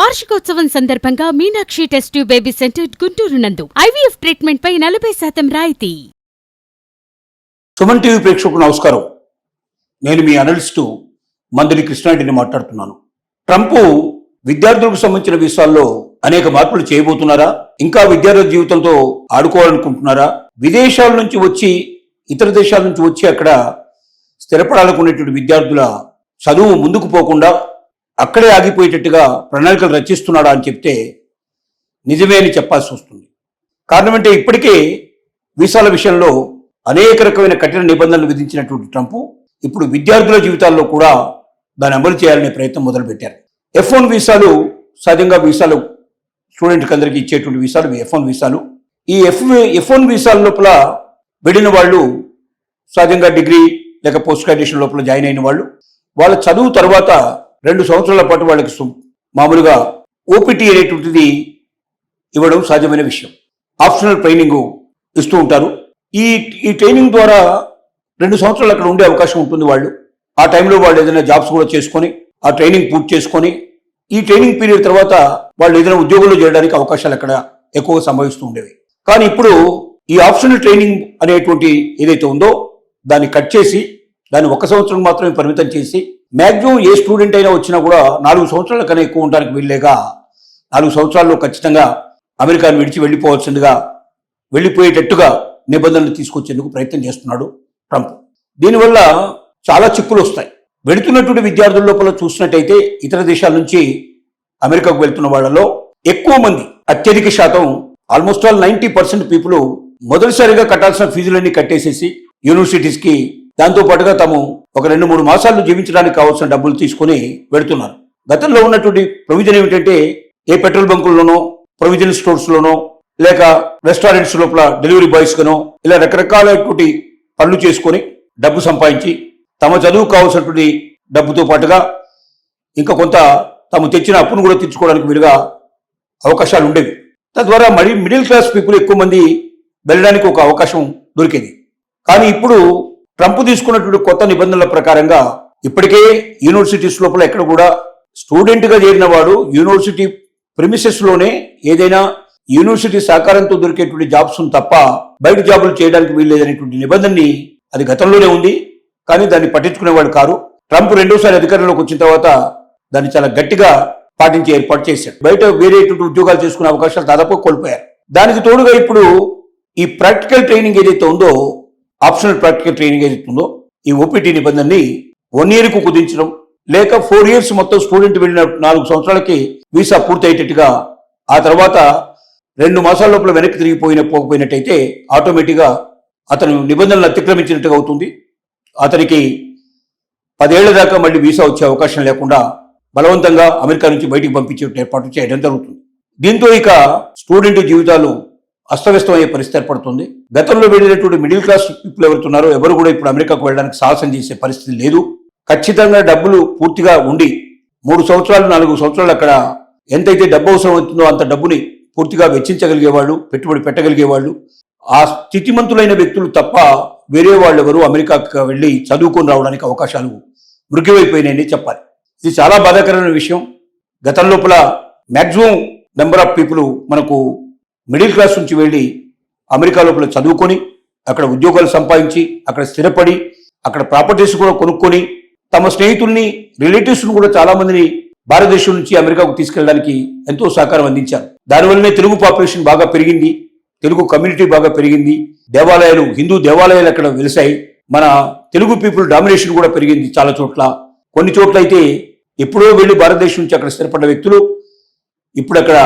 వార్షికోత్సవం సందర్భంగా Meenakshi test tube baby centre Guntur నందు ఐవీఎఫ్ ట్రీట్మెంట్ పై 40% రాయితీ. సుమన్ టీవీ ప్రేక్షకులకు నమస్కారం. నేను మీ అనలిస్టు మందలి కృష్ణారెడ్డిని మాట్లాడుతున్నాను. ట్రంప్ విద్యార్థులకు సంబంధించిన విషయాల్లో అనేక మార్పులు చేయబోతున్నారా? ఇంకా విద్యార్థుల జీవితంతో ఆడుకోవాలనుకుంటున్నారా? విదేశాల నుంచి వచ్చి ఇతర దేశాల నుంచి వచ్చి అక్కడ స్థిరపడాలనుకునేటువంటి విద్యార్థుల చదువు ముందుకు పోకుండా అక్కడే ఆగిపోయేటట్టుగా ప్రణాళికలు రచిస్తున్నాడా అని చెప్తే నిజమే అని చెప్పాల్సి వస్తుంది. కారణం అంటే ఇప్పటికే వీసాల విషయంలో అనేక రకమైన కఠిన నిబంధనలు విధించినటువంటి ట్రంప్ ఇప్పుడు విద్యార్థుల జీవితాల్లో కూడా దాన్ని అమలు చేయాలనే ప్రయత్నం మొదలుపెట్టారు. F1 వీసాలు సహజంగా వీసాలు స్టూడెంట్కి అందరికీ ఇచ్చేటువంటి వీసాలు F1 వీసాలు. ఈ F1 వీసాల లోపల వెళ్ళిన వాళ్ళు సహజంగా డిగ్రీ లేక పోస్ట్ గ్రాడ్యుయేషన్ లోపల జాయిన్ అయిన వాళ్ళు వాళ్ళ చదువు తర్వాత 2 సంవత్సరాల పాటు వాళ్ళకి మామూలుగా ఓపీటీ అనేటువంటిది ఇవ్వడం సహజమైన విషయం. ఆప్షనల్ ట్రైనింగ్ ఇస్తూ ఉంటారు. ఈ ట్రైనింగ్ ద్వారా 2 సంవత్సరాలు అక్కడ ఉండే అవకాశం ఉంటుంది. వాళ్ళు ఆ టైంలో వాళ్ళు ఏదైనా జాబ్స్ కూడా చేసుకొని ఆ ట్రైనింగ్ పూర్తి చేసుకొని ఈ ట్రైనింగ్ పీరియడ్ తర్వాత వాళ్ళు ఏదైనా ఉద్యోగంలో చేయడానికి అవకాశాలు అక్కడ ఎక్కువగా సంభవిస్తూ ఉండేవి. కానీ ఇప్పుడు ఈ ఆప్షనల్ ట్రైనింగ్ అనేటువంటి ఏదైతే ఉందో దాన్ని కట్ చేసి దాన్ని 1 సంవత్సరం మాత్రమే పరిమితం చేసి మ్యాక్సిమం ఏ స్టూడెంట్ అయినా వచ్చినా కూడా 4 సంవత్సరాల కన్నా ఎక్కువ ఉండడానికి వీల్లేగా 4 సంవత్సరాల్లో ఖచ్చితంగా అమెరికాను విడిచి వెళ్ళిపోయేటట్టుగా నిబంధనలు తీసుకొచ్చేందుకు ప్రయత్నం చేస్తున్నాడు ట్రంప్. దీనివల్ల చాలా చిక్కులు వస్తాయి. వెళుతున్నటువంటి విద్యార్థుల లోపల చూసినట్టయితే ఇతర దేశాల నుంచి అమెరికాకు వెళ్తున్న వాళ్ళలో ఎక్కువ మంది అత్యధిక శాతం ఆల్మోస్ట్ ఆల్ 90% పీపుల్ మొదటిసారిగా కట్టాల్సిన ఫీజులన్నీ కట్టేసేసి యూనివర్సిటీస్కి దాంతో పాటుగా తాము ఒక 2-3 మాసాలు జీవించడానికి కావాల్సిన డబ్బులు తీసుకుని వెళుతున్నారు. గతంలో ఉన్నటువంటి ప్రొవిజన్ ఏమిటంటే ఏ పెట్రోల్ బంకుల్లోనో ప్రొవిజన్ స్టోర్స్ లోనో లేక రెస్టారెంట్స్ లోపల డెలివరీ బాయ్స్ గానో ఇలా రకరకాలైనటువంటి పనులు చేసుకొని డబ్బు సంపాదించి తమ చదువు కావాల్సినటువంటి డబ్బుతో పాటుగా ఇంకా కొంత తాము తెచ్చిన అప్పును కూడా తెచ్చుకోవడానికి వీలుగా అవకాశాలు ఉండేవి. తద్వారా మిడిల్ క్లాస్ పీపుల్ ఎక్కువ మంది వెళ్ళడానికి ఒక అవకాశం దొరికేది. కానీ ఇప్పుడు ట్రంప్ తీసుకున్నటువంటి కొత్త నిబంధనల ప్రకారంగా ఇప్పటికే యూనివర్సిటీస్ లోపల ఎక్కడ కూడా స్టూడెంట్ గా చేరిన వాడు యూనివర్సిటీ ప్రిమిసెస్ లోనే ఏదైనా యూనివర్సిటీ సహకారంతో దొరికేటువంటి జాబ్స్ తప్ప బయట జాబులు చేయడానికి వీల్లేదనేటువంటి నిబంధనని అది గతంలోనే ఉంది. కానీ దాన్ని పట్టించుకునేవాడు కారు. ట్రంప్ రెండోసారి అధికారంలోకి వచ్చిన తర్వాత దాన్ని చాలా గట్టిగా పాటించి ఏర్పాటు చేశాడు. బయట వేరేటువంటి ఉద్యోగాలు చేసుకునే అవకాశాలు దాదాపు కోల్పోయారు. దానికి తోడుగా ఇప్పుడు ఈ ప్రాక్టికల్ ట్రైనింగ్ ఏదైతే ఉందో ఆప్షనల్ ప్రాక్టికల్ ట్రైనింగ్ ఏదైతే ఉందో ఈ ఓపీటీ నిబంధనని 1 year కుదించడం లేక 4 years మొత్తం స్టూడెంట్ వెళ్ళిన 4 సంవత్సరాలకి వీసా పూర్తి అయ్యేటట్టుగా ఆ తర్వాత 2 మాసాల లోపల వెనక్కి పోకపోయినట్టయితే ఆటోమేటిక్గా అతను నిబంధనలు అతిక్రమించినట్టుగా అవుతుంది. అతనికి 10 ఏళ్ల దాకా మళ్ళీ వీసా వచ్చే అవకాశం లేకుండా బలవంతంగా అమెరికా నుంచి బయటికి పంపించే ఏర్పాటు చేయడం జరుగుతుంది. దీంతో ఇక స్టూడెంట్ జీవితాలు అస్తవ్యస్తమయ్యే పరిస్థితి ఏర్పడుతుంది. గతంలో వెళ్ళినటువంటి మిడిల్ క్లాస్ పీపుల్ ఎవరుతున్నారో ఎవరు కూడా ఇప్పుడు అమెరికాకు వెళ్ళడానికి సాహసం చేసే పరిస్థితి లేదు. ఖచ్చితంగా డబ్బులు పూర్తిగా ఉండి 3 సంవత్సరాలు 4 సంవత్సరాలు అక్కడ ఎంతైతే డబ్బు అవసరం అవుతుందో అంత డబ్బుని పూర్తిగా వెచ్చించగలిగేవాళ్ళు, పెట్టుబడి పెట్టగలిగేవాళ్ళు, ఆ స్థితిమంతులైన వ్యక్తులు తప్ప వేరే వాళ్ళు ఎవరు అమెరికాకు వెళ్ళి చదువుకొని రావడానికి అవకాశాలు మృగ్యమైపోయినాయని చెప్పాలి. ఇది చాలా బాధాకరమైన విషయం. గతం లోపల మ్యాక్సిమం నెంబర్ ఆఫ్ పీపుల్ మనకు మిడిల్ క్లాస్ నుంచి వెళ్ళి అమెరికా లోపల చదువుకొని అక్కడ ఉద్యోగాలు సంపాదించి అక్కడ స్థిరపడి అక్కడ ప్రాపర్టీస్ కూడా కొనుక్కొని తమ స్నేహితుల్ని రిలేటివ్స్ను కూడా చాలా మందిని భారతదేశం నుంచి అమెరికాకు తీసుకెళ్ళడానికి ఎంతో సహకారం అందించారు. దానివల్లనే తెలుగు పాపులేషన్ బాగా పెరిగింది, తెలుగు కమ్యూనిటీ బాగా పెరిగింది, దేవాలయాలు హిందూ దేవాలయాలు అక్కడ వెలిసాయి, మన తెలుగు పీపుల్ డామినేషన్ కూడా పెరిగింది చాలా చోట్ల. కొన్ని చోట్ల అయితే ఎప్పుడో వెళ్ళి భారతదేశం నుంచి అక్కడ స్థిరపడ్డ వ్యక్తులు ఇప్పుడు అక్కడ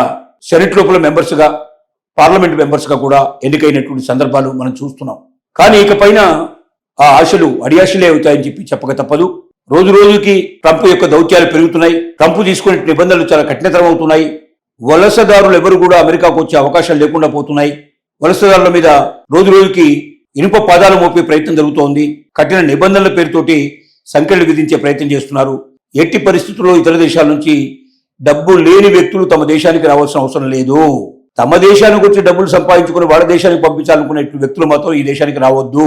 సెనెట్ లోపల మెంబర్స్గా పార్లమెంట్ మెంబర్స్గా కూడా ఎన్నికైనటువంటి సందర్భాలు మనం చూస్తున్నాం. కానీ ఇకపైన ఆ ఆశలు అడియాశలే అవుతాయని చెప్పక తప్పదు. రోజు రోజుకి ట్రంప్ యొక్క దౌత్యాలు పెరుగుతున్నాయి. ట్రంప్ తీసుకునే నిబంధనలు చాలా కఠినతరం అవుతున్నాయి. వలసదారులు ఎవరు కూడా అమెరికాకు వచ్చే అవకాశాలు లేకుండా పోతున్నాయి. వలసదారుల మీద రోజు రోజుకి ఇనుప పాదాలు మోపే ప్రయత్నం జరుగుతోంది. కఠిన నిబంధనల పేరుతోటి సంఖ్యలు విధించే ప్రయత్నం చేస్తున్నారు. ఎట్టి పరిస్థితుల్లో ఇతర దేశాల నుంచి డబ్బు లేని వ్యక్తులు తమ దేశానికి రావాల్సిన అవసరం లేదు. తమ దేశానికి వచ్చి డబ్బులు సంపాదించుకుని వాళ్ళ దేశానికి పంపించాలనుకునే వ్యక్తులు మాత్రం ఈ దేశానికి రావద్దు.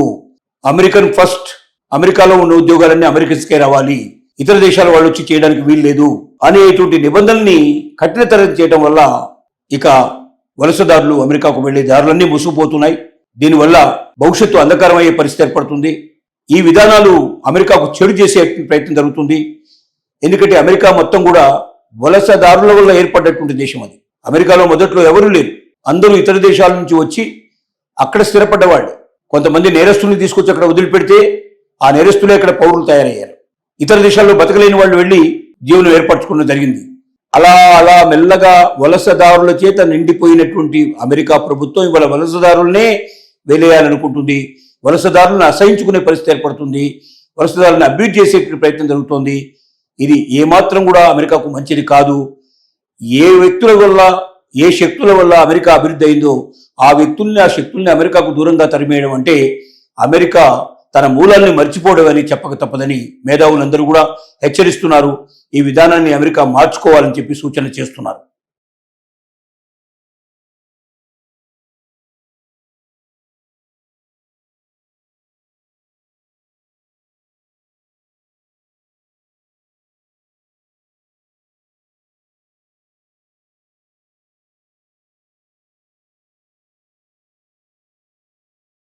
అమెరికన్ ఫస్ట్, అమెరికాలో ఉన్న ఉద్యోగాలన్నీ అమెరికన్స్కే రావాలి. ఇతర దేశాల వాళ్ళు వచ్చి చేయడానికి వీలు లేదు అనేటువంటి నిబంధనల్ని కఠినతరం చేయడం వల్ల ఇక వలసదారులు అమెరికాకు వెళ్లే దారులన్నీ మూసుకుపోతున్నాయి. దీనివల్ల భవిష్యత్తు అంధకారమయ్యే పరిస్థితి ఏర్పడుతుంది. ఈ విధానాలు అమెరికాకు చెడు చేసే ప్రయత్నం జరుగుతుంది. ఎందుకంటే అమెరికా మొత్తం కూడా వలసదారుల వల్ల ఏర్పడ్డటువంటి దేశం అది. అమెరికాలో మొదట్లో ఎవరూ లేరు, అందరూ ఇతర దేశాల నుంచి వచ్చి అక్కడ స్థిరపడ్డవాళ్ళు. కొంతమంది నేరస్తుల్ని తీసుకొచ్చి అక్కడ వదిలిపెడితే ఆ నేరస్తులే అక్కడ పౌరులు తయారయ్యారు. ఇతర దేశాల్లో బతకలేని వాళ్ళు వెళ్లి జీవనం ఏర్పరచుకోవడం జరిగింది. అలా అలా మెల్లగా వలసదారుల చేత నిండిపోయినటువంటి అమెరికా ప్రభుత్వం ఇవాళ వలసదారులనే వెలేయాలనుకుంటుంది. వలసదారులను అసహించుకునే పరిస్థితి ఏర్పడుతుంది. వలసదారులను అబ్యూజ్ చేసే ప్రయత్నం జరుగుతోంది. ఇది ఏమాత్రం కూడా అమెరికాకు మంచిది కాదు. ఏ వ్యక్తుల వల్ల ఏ శక్తుల వల్ల అమెరికా అభివృద్ధి అయిందో ఆ వ్యక్తుల్ని ఆ శక్తుల్ని అమెరికాకు దూరంగా తరిమేయడం అంటే అమెరికా తన మూలాల్ని మర్చిపోవడం అని చెప్పక తప్పదని మేధావులందరూ కూడా హెచ్చరిస్తున్నారు. ఈ విధానాన్ని అమెరికా మార్చుకోవాలని చెప్పి సూచన చేస్తున్నారు.